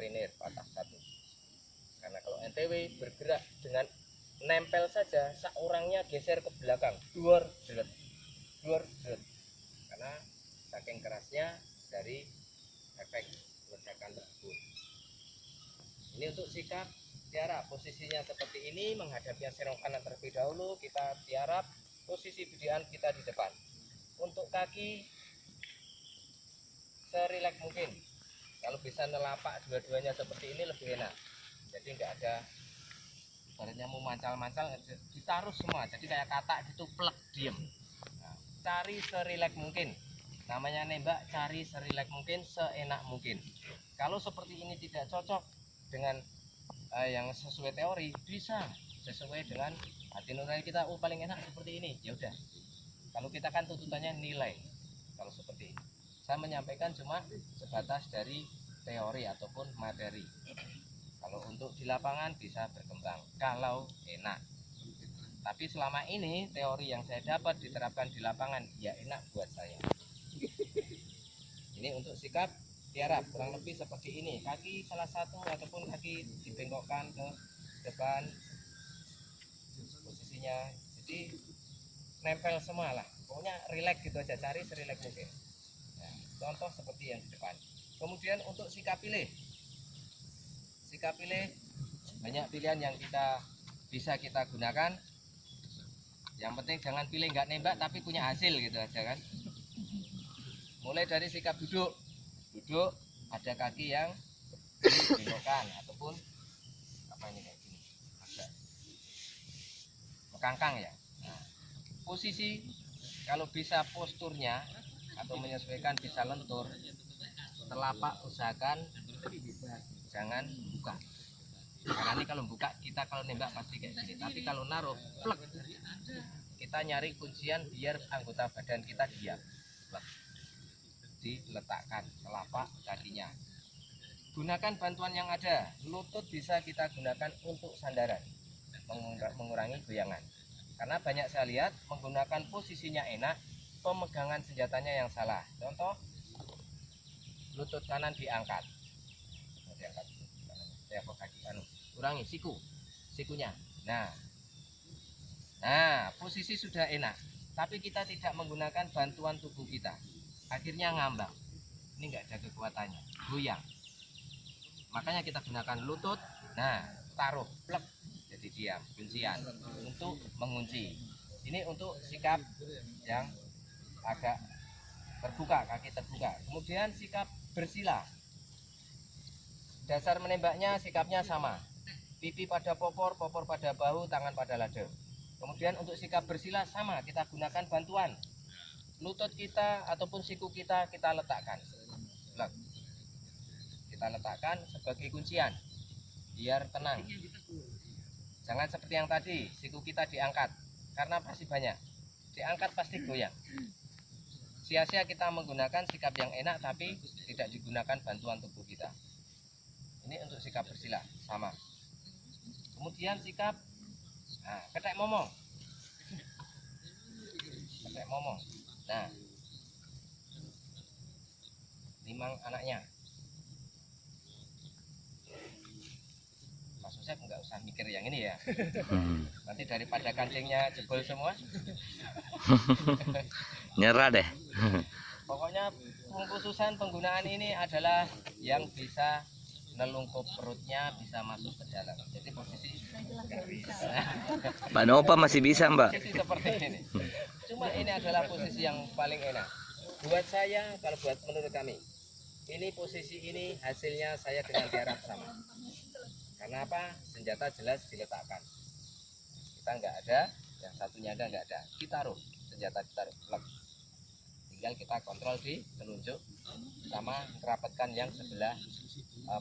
marinir patah satu. Karena kalau NTW bergerak dengan nempel saja, seorangnya geser ke belakang, duor jeret, karena saking kerasnya dari efek ledakan tersebut. Ini untuk sikap tiarap, posisinya seperti ini, menghadapnya serong kanan terlebih dahulu, kita tiarap, posisi bidian kita di depan. Untuk kaki serileks mungkin, kalau bisa nelapak dua-duanya seperti ini lebih enak, jadi nggak ada ibaratnya mau mancal-mancal, ditaruh semua, jadi kayak katak gitu, plek, diem. Nah, cari serileks mungkin, namanya nembak, cari serileks mungkin, seenak mungkin. Kalau seperti ini tidak cocok dengan yang sesuai teori, bisa sesuai dengan hati nurani kita, oh paling enak seperti ini, ya udah. Kalau kita kan tuntutannya nilai. Kalau seperti ini, saya menyampaikan cuma sebatas dari teori ataupun materi. Kalau untuk di lapangan bisa berkembang kalau enak. Tapi selama ini teori yang saya dapat diterapkan di lapangan, ya enak buat saya. Ini untuk sikap tiarap kurang lebih seperti ini. Kaki salah satu ataupun kaki dibengkokkan ke depan posisinya, jadi nempel semua lah. Pokoknya rileks gitu aja, cari serileks mungkin. Nah, contoh seperti yang di depan. Kemudian untuk sikap pilih. Sikap pilih banyak pilihan yang bisa kita gunakan. Yang penting jangan pilih nggak nembak tapi punya hasil gitu aja kan. Mulai dari sikap duduk, ada kaki yang dibengkokkan ataupun apa ini kayak gini, agak mekangkang ya. Nah, posisi kalau bisa posturnya atau menyesuaikan bisa lentur, telapak usahakan jangan buka. Karena ini kalau buka kita kalau nembak pasti kayak gini. Tapi kalau naruh, plek, kita nyari kuncian biar anggota badan kita diam. Plek. Diletakkan telapak kakinya. Gunakan bantuan yang ada. Lutut bisa kita gunakan untuk sandaran, mengurangi goyangan. Karena banyak saya lihat menggunakan posisinya enak, pemegangan senjatanya yang salah. Contoh, lutut kanan diangkat, kurangi sikunya. Nah, posisi sudah enak, tapi kita tidak menggunakan bantuan tubuh kita, akhirnya ngambang. Ini enggak ada kekuatannya, goyang. Makanya kita gunakan lutut. Nah, taruh, plek, jadi diam, kuncian untuk mengunci. Ini untuk sikap yang agak terbuka, kaki terbuka. Kemudian sikap bersila. Dasar menembaknya sikapnya sama. Pipi pada popor pada bahu, tangan pada lada. Kemudian untuk sikap bersila sama, kita gunakan bantuan. Lutut kita ataupun siku kita letakkan. Kita letakkan sebagai kuncian biar tenang. Jangan seperti yang tadi, siku kita diangkat. Karena pasti banyak. Diangkat pasti goyang. Sia-sia kita menggunakan sikap yang enak tapi tidak digunakan bantuan tubuh kita. Ini untuk sikap bersila sama. Kemudian sikap ketek momong. Nah, limang anaknya. Mas Usep nggak usah mikir yang ini ya. Nanti daripada kancingnya jebol semua. Nyerah deh. Pokoknya pengkhususan penggunaan ini adalah yang bisa nelungkup perutnya, bisa masuk ke dalam. Jadi posisi Mbak Nova masih bisa, Mbak. Posisi seperti ini. Cuma ini adalah posisi yang paling enak buat saya. Kalau buat menurut kami, ini posisi ini hasilnya saya dengan tiarap sama. Karena apa? Senjata jelas diletakkan. Kita nggak ada, yang satunya ada nggak ada. Kita taruh senjata, ditaruh. Tinggal kita kontrol di telunjuk sama merapatkan yang sebelah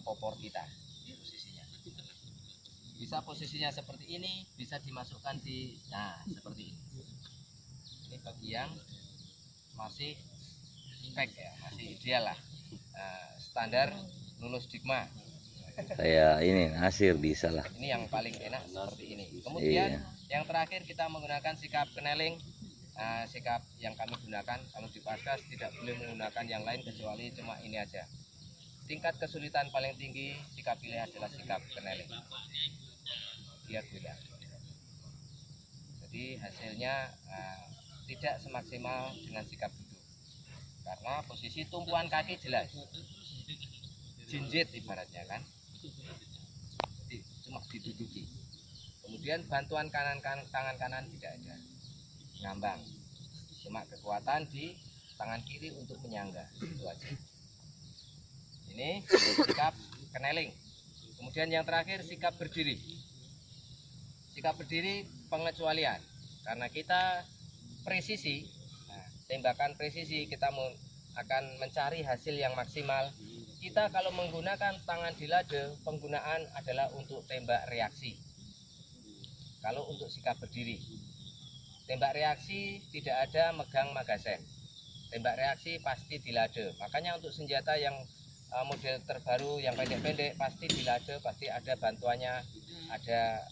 popor kita posisinya. Bisa posisinya seperti ini, bisa dimasukkan di seperti ini. Ini bagi yang masih spek ya, masih ideal lah. Standar lulus Digma. Kayak ini Nasir bisa lah. Ini yang paling enak seperti ini. Kemudian yang terakhir kita menggunakan sikap keneling. Sikap yang kami gunakan kalau di Paskas tidak boleh menggunakan yang lain kecuali cuma ini aja. tingkat kesulitan paling tinggi sikap pilih adalah sikap keneling. Dia goyang. Jadi hasilnya tidak semaksimal dengan sikap duduk. Karena posisi tumpuan kaki jelas. Jinjit ibaratnya kan. Jadi cuma diduduki. Kemudian bantuan tangan kanan tidak ada. Ngambang. Cuma kekuatan di tangan kiri untuk menyangga. Itu aja. Ini sikap keneling. Kemudian yang terakhir sikap berdiri. Sikap berdiri pengecualian. Karena kita presisi, tembakan presisi, kita akan mencari hasil yang maksimal. Kita kalau menggunakan tangan di lade, penggunaan adalah untuk tembak reaksi. Kalau untuk sikap berdiri, tembak reaksi tidak ada megang magazen. Tembak reaksi pasti di lade. Makanya untuk senjata yang model terbaru yang pendek-pendek pasti di lade, pasti ada bantuannya, ada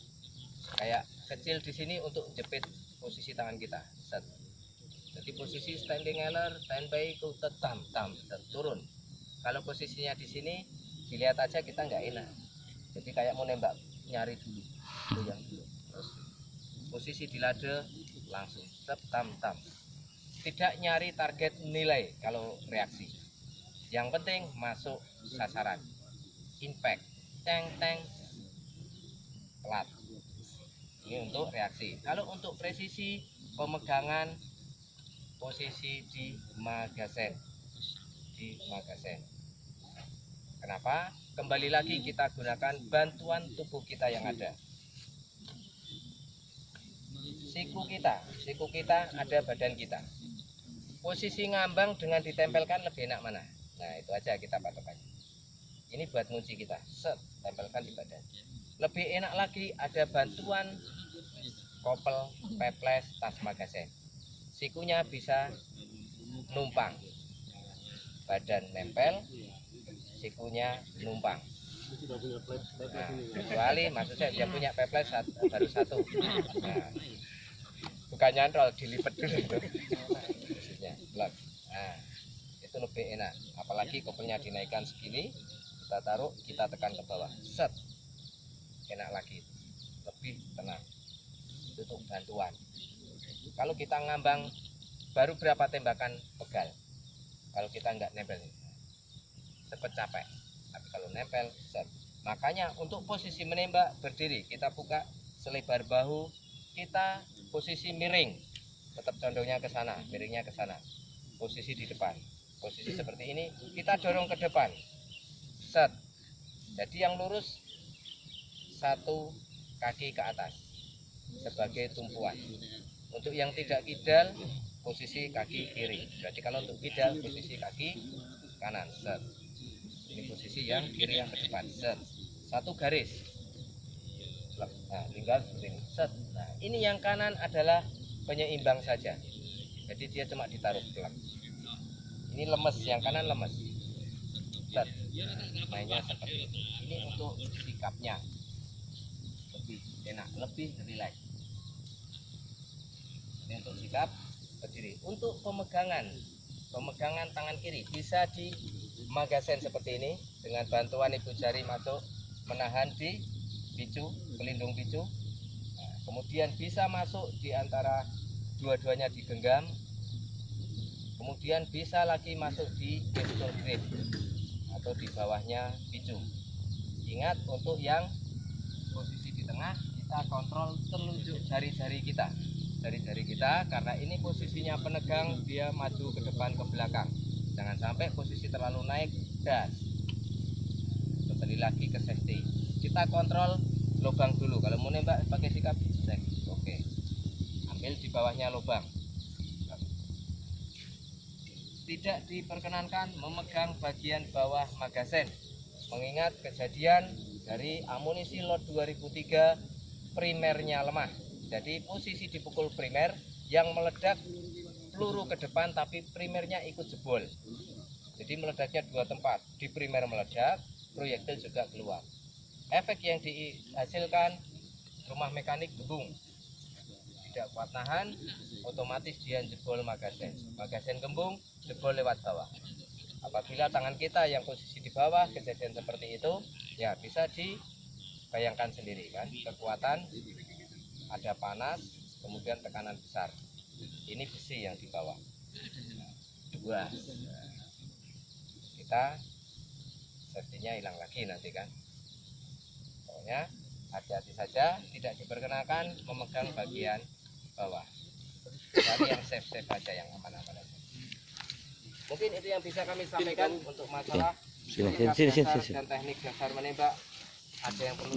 kayak kecil di sini untuk jepit posisi tangan kita. Set. Jadi posisi standing healer, standby itu tam turun. Kalau posisinya di sini dilihat aja kita nggak enak. Jadi kayak mau nembak nyari dulu, goyang dulu. Terus posisi di lade langsung tam. Tidak nyari target nilai kalau reaksi. Yang penting masuk sasaran. Impact, teng pelat. Ini untuk reaksi. Kalau untuk presisi pemegangan posisi di magazen. Kenapa? Kembali lagi kita gunakan bantuan tubuh kita yang ada. Siku kita ada badan kita. Posisi ngambang dengan ditempelkan lebih enak mana? Nah itu aja kita patokan. Ini buat ngunci kita. Set, tempelkan di badan. Lebih enak lagi ada bantuan kopel, peples, tas magazen. Sikunya bisa numpang. Badan nempel, sikunya numpang. Nah, kecuali maksud saya dia punya peples baru satu. Nah, bukan nyantol, dilipat dulu itu. Maksudnya, nah, itu lebih enak. Apalagi kopelnya dinaikkan segini, kita taruh, kita tekan ke bawah. Set. Enak lagi. Lebih tenang. Itu untuk bantuan. Kalau kita ngambang baru berapa tembakan pegal. Kalau kita nggak nempel, cepat capek. Tapi kalau nempel, set. Makanya untuk posisi menembak berdiri, kita buka selebar bahu, kita posisi miring, tetap condongnya ke sana, miringnya ke sana. Posisi di depan, posisi seperti ini, kita dorong ke depan, set. Jadi yang lurus satu kaki ke atas sebagai tumpuan. Untuk yang tidak kidal, posisi kaki kiri. Berarti kalau untuk kidal, posisi kaki kanan, set. Ini posisi yang kiri yang ke depan, set. Satu garis. Nah, tinggal seperti ini, set. Nah, ini yang kanan adalah penyeimbang saja. Jadi dia cuma ditaruh plak. Ini lemes, yang kanan lemes. Set. Mainnya seperti ini. Ini untuk sikapnya. Lebih enak, lebih relax. Ini untuk sikap berdiri. Untuk pemegangan tangan kiri bisa di magazen seperti ini dengan bantuan ibu jari masuk menahan di picu, pelindung picu. Nah, kemudian bisa masuk di antara dua-duanya digenggam. Kemudian bisa lagi masuk di pistol grip atau di bawahnya picu. Ingat untuk yang posisi di tengah kita kontrol telunjuk jari-jari kita. Jari-jari kita karena ini posisinya penegang, dia maju ke depan ke belakang. Jangan sampai posisi terlalu naik, das. Kembali lagi ke safety. Kita kontrol lubang dulu. Kalau mau nembak pakai sikap cek. Oke. Ambil di bawahnya lubang. Tidak diperkenankan memegang bagian bawah magazen. Mengingat kejadian dari amunisi lot 2003 primernya lemah. Jadi posisi dipukul primer yang meledak peluru ke depan tapi primernya ikut jebol. Jadi meledaknya dua tempat. Di primer meledak, proyektil juga keluar. Efek yang dihasilkan rumah mekanik gebung. Tidak kuat nahan, otomatis dia jebol magazen. Magazen gembung, jebol lewat bawah. Apabila tangan kita yang posisi di bawah kejadian seperti itu, ya bisa dibayangkan sendiri kan, kekuatan ada panas, kemudian tekanan besar. Ini besi yang di bawah. Dua. Kita safety-nya hilang lagi nanti kan. Pokoknya hati-hati saja, tidak diperkenakan memegang bagian bawah. Cari yang safe aja, yang aman-aman aja. Mungkin itu yang bisa kami sampaikan untuk masalah Sini. dan teknik dasar menembak. Ada yang perlu